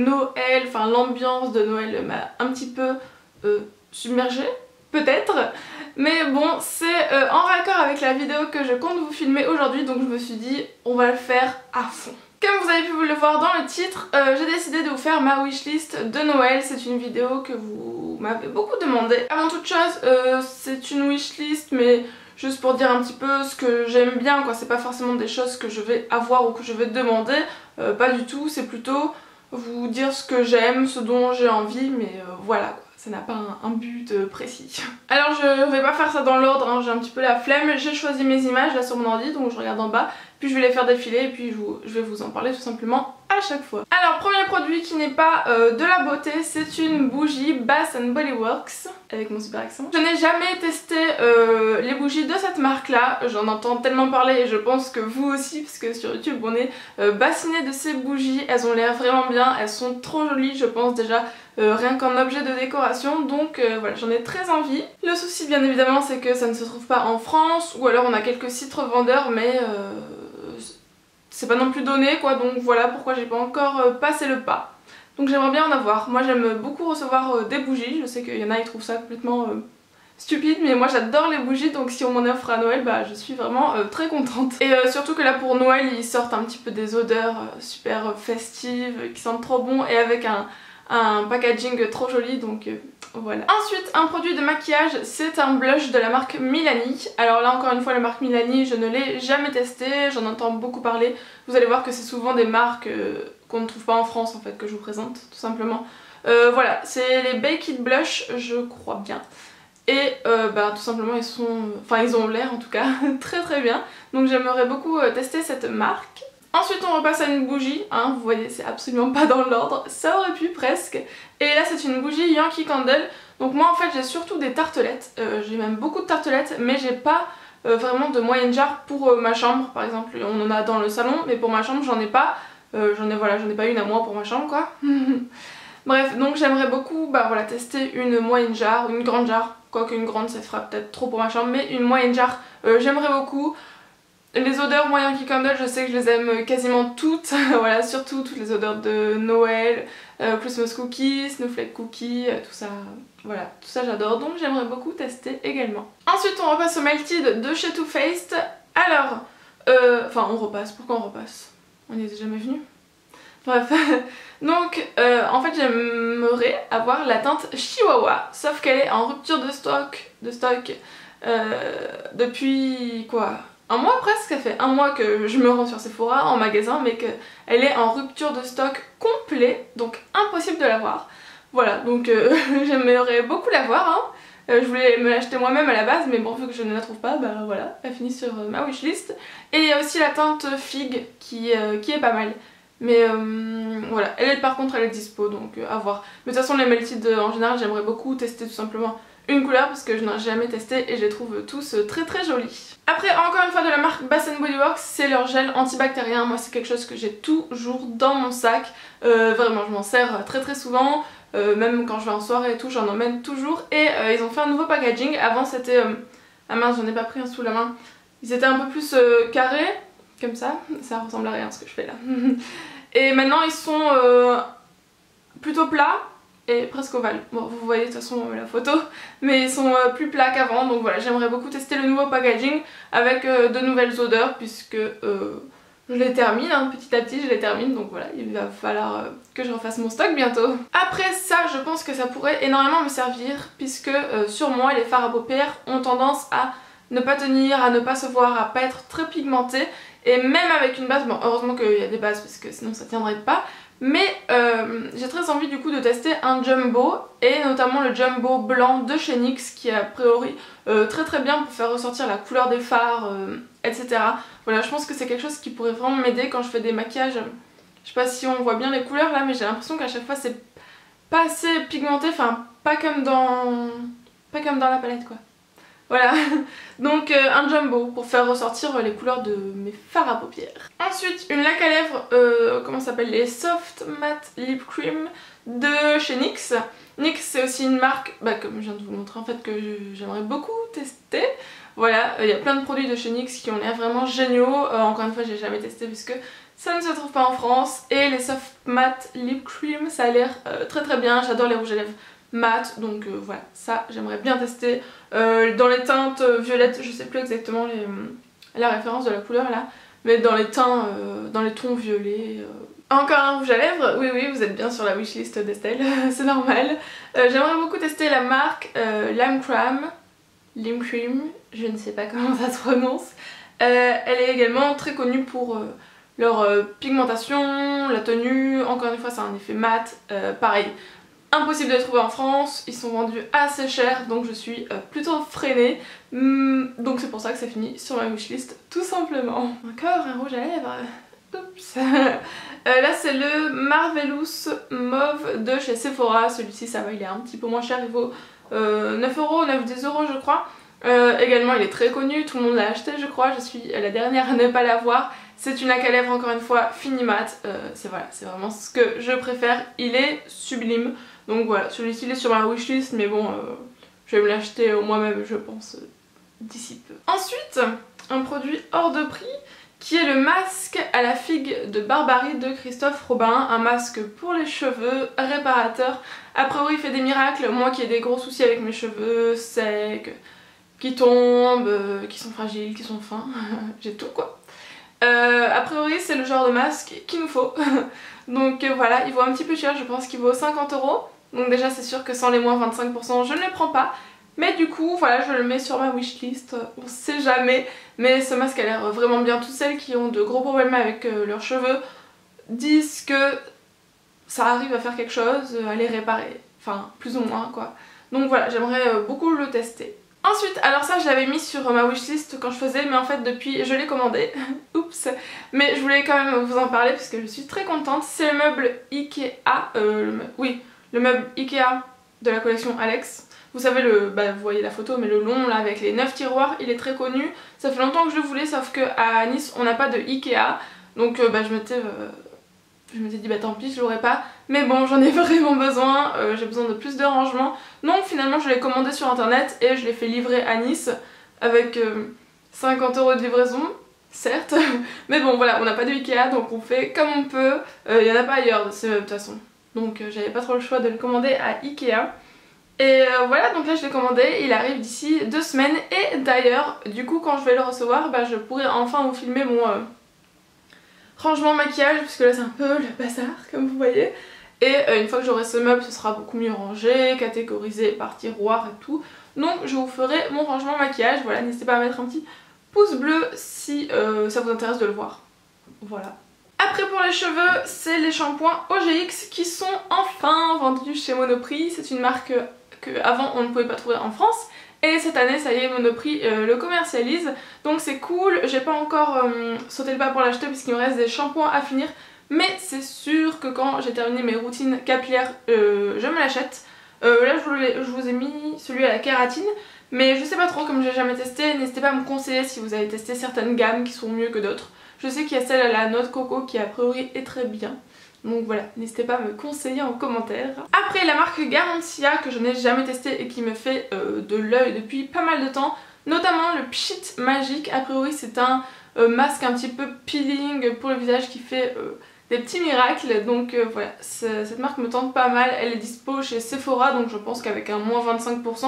Noël, enfin l'ambiance de Noël m'a un petit peu submergée, peut-être. Mais bon, c'est en raccord avec la vidéo que je compte vous filmer aujourd'hui, donc je me suis dit on va le faire à fond. Comme vous avez pu le voir dans le titre, j'ai décidé de vous faire ma wishlist de Noël. C'est une vidéo que vous m'avez beaucoup demandé. Avant toute chose, c'est une wishlist, mais juste pour dire un petit peu ce que j'aime bien, quoi. C'est pas forcément des choses que je vais avoir ou que je vais demander, pas du tout. C'est plutôt vous dire ce que j'aime, ce dont j'ai envie, mais voilà, quoi. Ça n'a pas un but précis. Alors je vais pas faire ça dans l'ordre, hein, j'ai un petit peu la flemme. J'ai choisi mes images là sur mon ordi, donc je regarde en bas, puis je vais les faire défiler et puis je vais vous en parler tout simplement à chaque fois. Alors premier produit qui n'est pas de la beauté, c'est une bougie Bath & Body Works, avec mon super accent. Je n'ai jamais testé les bougies de cette marque là, j'en entends tellement parler et je pense que vous aussi, parce que sur YouTube on est bassiné de ces bougies. Elles ont l'air vraiment bien, elles sont trop jolies je pense déjà. Rien qu'en objet de décoration, donc voilà, j'en ai très envie. Le souci bien évidemment c'est que ça ne se trouve pas en France, ou alors on a quelques sites revendeurs, mais c'est pas non plus donné quoi, donc voilà pourquoi j'ai pas encore passé le pas. Donc j'aimerais bien en avoir. Moi j'aime beaucoup recevoir des bougies, je sais qu'il y en a qui trouvent ça complètement stupide, mais moi j'adore les bougies, donc si on m'en offre à Noël, bah je suis vraiment très contente. Et surtout que là pour Noël ils sortent un petit peu des odeurs super festives, qui sentent trop bon, et avec un packaging trop joli, donc voilà. Ensuite un produit de maquillage, c'est un blush de la marque Milani. Alors là encore une fois la marque Milani je ne l'ai jamais testé, j'en entends beaucoup parler. Vous allez voir que c'est souvent des marques qu'on ne trouve pas en France en fait que je vous présente tout simplement. Voilà, c'est les Baked Blush je crois bien. Et bah, tout simplement ils sont, enfin ils ont l'air en tout cas très très bien. Donc j'aimerais beaucoup tester cette marque. Ensuite on repasse à une bougie, hein, vous voyez c'est absolument pas dans l'ordre, ça aurait pu presque. Et là c'est une bougie Yankee Candle. Donc moi en fait j'ai surtout des tartelettes, j'ai même beaucoup de tartelettes, mais j'ai pas vraiment de moyenne jarre pour ma chambre. Par exemple on en a dans le salon, mais pour ma chambre j'en ai pas, j'en ai pas une à moi pour ma chambre quoi. Bref, donc j'aimerais beaucoup bah, voilà, tester une moyenne jarre, une grande jarre, quoique une grande ça fera peut-être trop pour ma chambre, mais une moyenne jarre j'aimerais beaucoup. Les odeurs moi Yankee Candle je sais que je les aime quasiment toutes, voilà, surtout toutes les odeurs de Noël, Christmas Cookies, Snowflake Cookie, tout ça, voilà, tout ça j'adore, donc j'aimerais beaucoup tester également. Ensuite on repasse au Melted de chez Too Faced. Alors, enfin on repasse, pourquoi on repasse? On n'y était jamais venu. Bref, donc en fait j'aimerais avoir la teinte Chihuahua, sauf qu'elle est en rupture de stock depuis quoi? Un mois presque, ça fait un mois que je me rends sur Sephora en magasin, mais qu'elle est en rupture de stock complet, donc impossible de l'avoir. Voilà, donc j'aimerais beaucoup l'avoir, hein. Je voulais me l'acheter moi-même à la base, mais bon, vu que je ne la trouve pas, bah voilà, elle finit sur ma wishlist. Et il y a aussi la teinte Figue qui est pas mal. Mais voilà, par contre elle est dispo, donc à voir. Mais de toute façon les Melted en général j'aimerais beaucoup tester tout simplement une couleur parce que je n'ai jamais testé et je les trouve tous très très jolis. Après encore une fois de la marque Bath & Body Works, c'est leur gel antibactérien. Moi c'est quelque chose que j'ai toujours dans mon sac, vraiment je m'en sers très très souvent, même quand je vais en soirée et tout j'en emmène toujours. Et ils ont fait un nouveau packaging, avant c'était, ah mince j'en ai pas pris un sous la main, ils étaient un peu plus carrés, comme ça ressemble à rien ce que je fais là. Et maintenant ils sont plutôt plats et presque ovales. Bon vous voyez de toute façon la photo, mais ils sont plus plats qu'avant, donc voilà j'aimerais beaucoup tester le nouveau packaging avec de nouvelles odeurs puisque je les termine, hein, petit à petit je les termine, donc voilà il va falloir que je refasse mon stock bientôt. Après ça je pense que ça pourrait énormément me servir puisque sur moi les fards à paupières ont tendance à ne pas tenir, à ne pas se voir, à pas être très pigmentés. Et même avec une base, bon heureusement qu'il y a des bases parce que sinon ça tiendrait pas, mais j'ai très envie du coup de tester un jumbo, et notamment le jumbo blanc de chez NYX qui est a priori très très bien pour faire ressortir la couleur des fards, etc. Voilà, je pense que c'est quelque chose qui pourrait vraiment m'aider quand je fais des maquillages. Je sais pas si on voit bien les couleurs là, mais j'ai l'impression qu'à chaque fois c'est pas assez pigmenté, enfin pas comme dans la palette quoi. Voilà, donc un jumbo pour faire ressortir les couleurs de mes fards à paupières. Ensuite une laque à lèvres, comment ça s'appelle, les Soft Matte Lip Cream de chez NYX. NYX c'est aussi une marque, bah, comme je viens de vous le montrer en fait, que j'aimerais beaucoup tester. Voilà, il y a plein de produits de chez NYX qui ont l'air vraiment géniaux, encore une fois j'ai jamais testé puisque ça ne se trouve pas en France. Et les Soft Matte Lip Cream, ça a l'air très bien, j'adore les rouges à lèvres mat, donc voilà, ça j'aimerais bien tester. Dans les teintes violettes, je sais plus exactement la référence de la couleur là, mais dans les teints, dans les tons violets. Encore un rouge à lèvres, oui vous êtes bien sur la wishlist d'Estelle, c'est normal. J'aimerais beaucoup tester la marque Lime Cream, je ne sais pas comment ça se prononce. Elle est également très connue pour leur pigmentation, la tenue, encore une fois c'est un effet mat, pareil. Impossible de les trouver en France, ils sont vendus assez cher donc je suis plutôt freinée. Donc c'est pour ça que ça finit sur ma wishlist tout simplement. Encore un rouge à lèvres. Oups. Là c'est le Marvelous Mauve de chez Sephora. Celui-ci ça va, il est un petit peu moins cher, il vaut 9€, 9-10€ je crois. Également il est très connu, tout le monde l'a acheté je crois, je suis la dernière à ne pas l'avoir. C'est une laque à lèvres encore une fois fini mat, c'est vraiment ce que je préfère, il est sublime. Donc voilà, celui-ci il est sur ma wishlist mais bon, je vais me l'acheter moi-même je pense d'ici peu. Ensuite, un produit hors de prix qui est le masque à la figue de Barbarie de Christophe Robin. Un masque pour les cheveux, réparateur, a priori il fait des miracles, moi qui ai des gros soucis avec mes cheveux secs, qui tombent, qui sont fragiles, qui sont fins, j'ai tout quoi. A priori c'est le genre de masque qu'il nous faut. Donc voilà, il vaut un petit peu cher, je pense qu'il vaut 50€. Donc déjà c'est sûr que sans les moins 25% je ne les prends pas. Mais du coup voilà, je le mets sur ma wishlist, on sait jamais. Mais ce masque a l'air vraiment bien. Toutes celles qui ont de gros problèmes avec leurs cheveux disent que ça arrive à faire quelque chose, à les réparer. Enfin plus ou moins quoi. Donc voilà, j'aimerais beaucoup le tester. Ensuite, alors ça je l'avais mis sur ma wishlist quand je faisais, mais en fait depuis je l'ai commandé, oups, mais je voulais quand même vous en parler parce que je suis très contente. C'est le meuble Ikea, le meuble Ikea de la collection Alex. Vous savez, vous voyez la photo, mais le long là avec les 9 tiroirs, il est très connu. Ça fait longtemps que je le voulais, sauf qu'à Nice on n'a pas de Ikea, donc je m'étais dit bah tant pis je l'aurais pas, mais bon j'en ai vraiment besoin, j'ai besoin de plus de rangement, donc finalement je l'ai commandé sur internet et je l'ai fait livrer à Nice avec 50€ de livraison, certes, mais bon voilà, on n'a pas de Ikea donc on fait comme on peut, il n'y en a pas ailleurs de toute façon, donc j'avais pas trop le choix de le commander à Ikea. Et voilà, donc là je l'ai commandé, il arrive d'ici 2 semaines et d'ailleurs du coup quand je vais le recevoir, je pourrai enfin vous filmer mon rangement maquillage puisque là c'est un peu le bazar comme vous voyez. Et une fois que j'aurai ce meuble ce sera beaucoup mieux rangé, catégorisé par tiroir et tout. Donc je vous ferai mon rangement maquillage, voilà, n'hésitez pas à mettre un petit pouce bleu si ça vous intéresse de le voir. Voilà. Après pour les cheveux, c'est les shampoings OGX qui sont enfin vendus chez Monoprix. C'est une marque qu'avant on ne pouvait pas trouver en France. Et cette année ça y est, Monoprix le commercialise, donc c'est cool. J'ai pas encore sauté le pas pour l'acheter puisqu'il me reste des shampoings à finir, mais c'est sûr que quand j'ai terminé mes routines capillaires je me l'achète. Là je vous ai mis celui à la kératine, mais je sais pas trop, comme j'ai jamais testé, n'hésitez pas à me conseiller si vous avez testé certaines gammes qui sont mieux que d'autres. Je sais qu'il y a celle à la noix de coco qui a priori est très bien. Donc voilà, n'hésitez pas à me conseiller en commentaire. Après la marque Garantia que je n'ai jamais testé et qui me fait de l'œil depuis pas mal de temps, notamment le Pchit Magique. A priori c'est un masque un petit peu peeling pour le visage qui fait des petits miracles. Donc voilà, cette marque me tente pas mal. Elle est dispo chez Sephora donc je pense qu'avec un moins 25%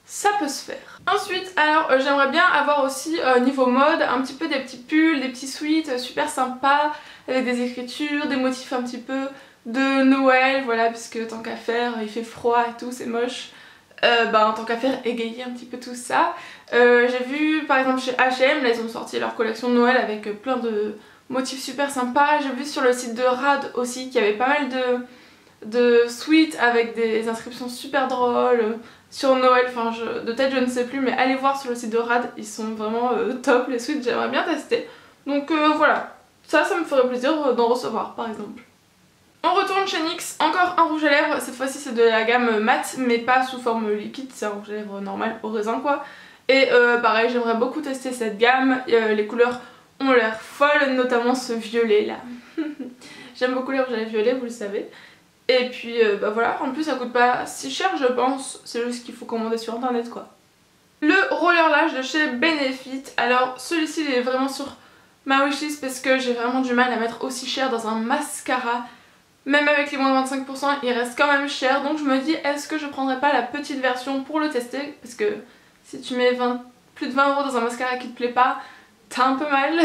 ça peut se faire. Ensuite, alors j'aimerais bien avoir aussi niveau mode un petit peu des petits pulls, des petits sweats super sympas avec des écritures, des motifs un petit peu de Noël, voilà, puisque tant qu'à faire, il fait froid et tout, c'est moche. Tant qu'à faire, égayer un petit peu tout ça. J'ai vu par exemple chez H&M, là ils ont sorti leur collection de Noël avec plein de motifs super sympas. J'ai vu sur le site de Rad aussi qu'il y avait pas mal de sweats avec des inscriptions super drôles sur Noël, enfin de tête je ne sais plus, mais allez voir sur le site de Rad, ils sont vraiment top les sweats, j'aimerais bien tester. Donc voilà, ça me ferait plaisir d'en recevoir par exemple. On retourne chez NYX, encore un rouge à lèvres, cette fois-ci c'est de la gamme mat mais pas sous forme liquide, c'est un rouge à lèvres normal au raisin quoi. Et pareil, j'aimerais beaucoup tester cette gamme, les couleurs ont l'air folles, notamment ce violet là. J'aime beaucoup les rouges à lèvres violets, vous le savez. Et puis voilà, en plus ça coûte pas si cher je pense, c'est juste qu'il faut commander sur internet quoi. Le roller lash de chez Benefit, alors celui-ci il est vraiment sur ma wishlist parce que j'ai vraiment du mal à mettre aussi cher dans un mascara. Même avec les moins de 25%, il reste quand même cher. Donc je me dis, est-ce que je prendrais pas la petite version pour le tester? Parce que si tu mets plus de 20 € dans un mascara qui te plaît pas, t'as un peu mal.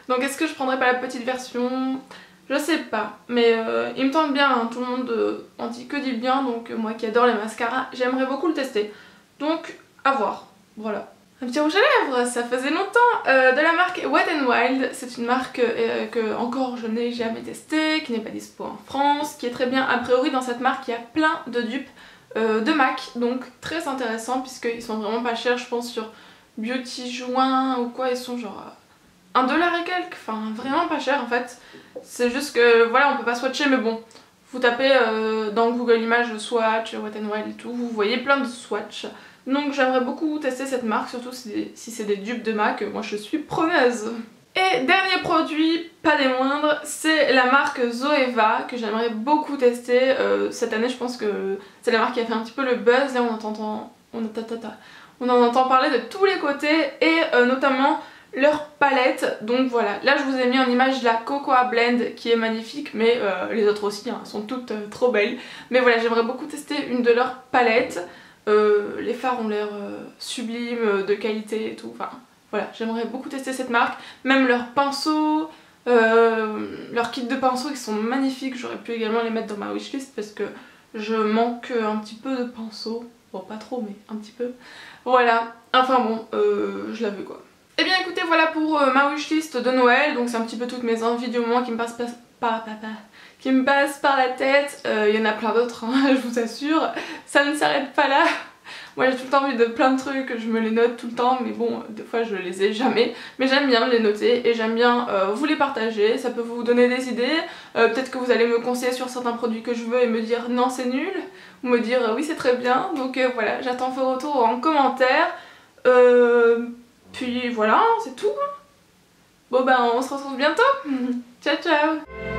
Donc est-ce que je prendrais pas la petite version? Je sais pas, mais il me tente bien, hein. Tout le monde en dit que du bien, donc moi qui adore les mascaras, j'aimerais beaucoup le tester. Donc à voir, voilà. Un petit rouge à lèvres, ça faisait longtemps, de la marque Wet n Wild. C'est une marque que encore je n'ai jamais testée, qui n'est pas dispo en France, qui est très bien. A priori dans cette marque il y a plein de dupes de MAC, donc très intéressant puisqu'ils sont vraiment pas chers, je pense sur Beauty Juin ou quoi, ils sont genre 1 $ et quelques, enfin vraiment pas cher en fait. C'est juste que voilà, on peut pas swatcher, mais bon, vous tapez dans Google Images swatch, Wet n Wild et tout, vous voyez plein de swatchs. Donc j'aimerais beaucoup tester cette marque, surtout si c'est des dupes de MAC, moi je suis preneuse. Et dernier produit, pas des moindres, c'est la marque Zoeva que j'aimerais beaucoup tester. Cette année je pense que c'est la marque qui a fait un petit peu le buzz, là on en entend parler de tous les côtés et notamment leur palette. Donc voilà, là je vous ai mis en image la Cocoa Blend qui est magnifique, mais les autres aussi hein, sont toutes trop belles. Mais voilà, j'aimerais beaucoup tester une de leurs palettes. Les fards ont l'air sublimes, de qualité et tout, enfin voilà, j'aimerais beaucoup tester cette marque, même leurs pinceaux, leurs kits de pinceaux qui sont magnifiques, j'aurais pu également les mettre dans ma wishlist parce que je manque un petit peu de pinceaux, bon pas trop mais un petit peu, voilà, enfin bon, je la veux quoi. Et bien écoutez, voilà pour ma wishlist de Noël, donc c'est un petit peu toutes mes envies du moment qui me passent par la tête. Il y en a plein d'autres, hein, je vous assure, ça ne s'arrête pas là. Moi j'ai tout le temps envie de plein de trucs, je me les note tout le temps, mais bon, des fois je les ai jamais. Mais j'aime bien les noter et j'aime bien vous les partager, ça peut vous donner des idées. Peut-être que vous allez me conseiller sur certains produits que je veux et me dire non c'est nul, ou me dire oui c'est très bien. Donc voilà, j'attends vos retours en commentaire. Puis voilà, c'est tout. Bon ben on se retrouve bientôt. Ciao ciao.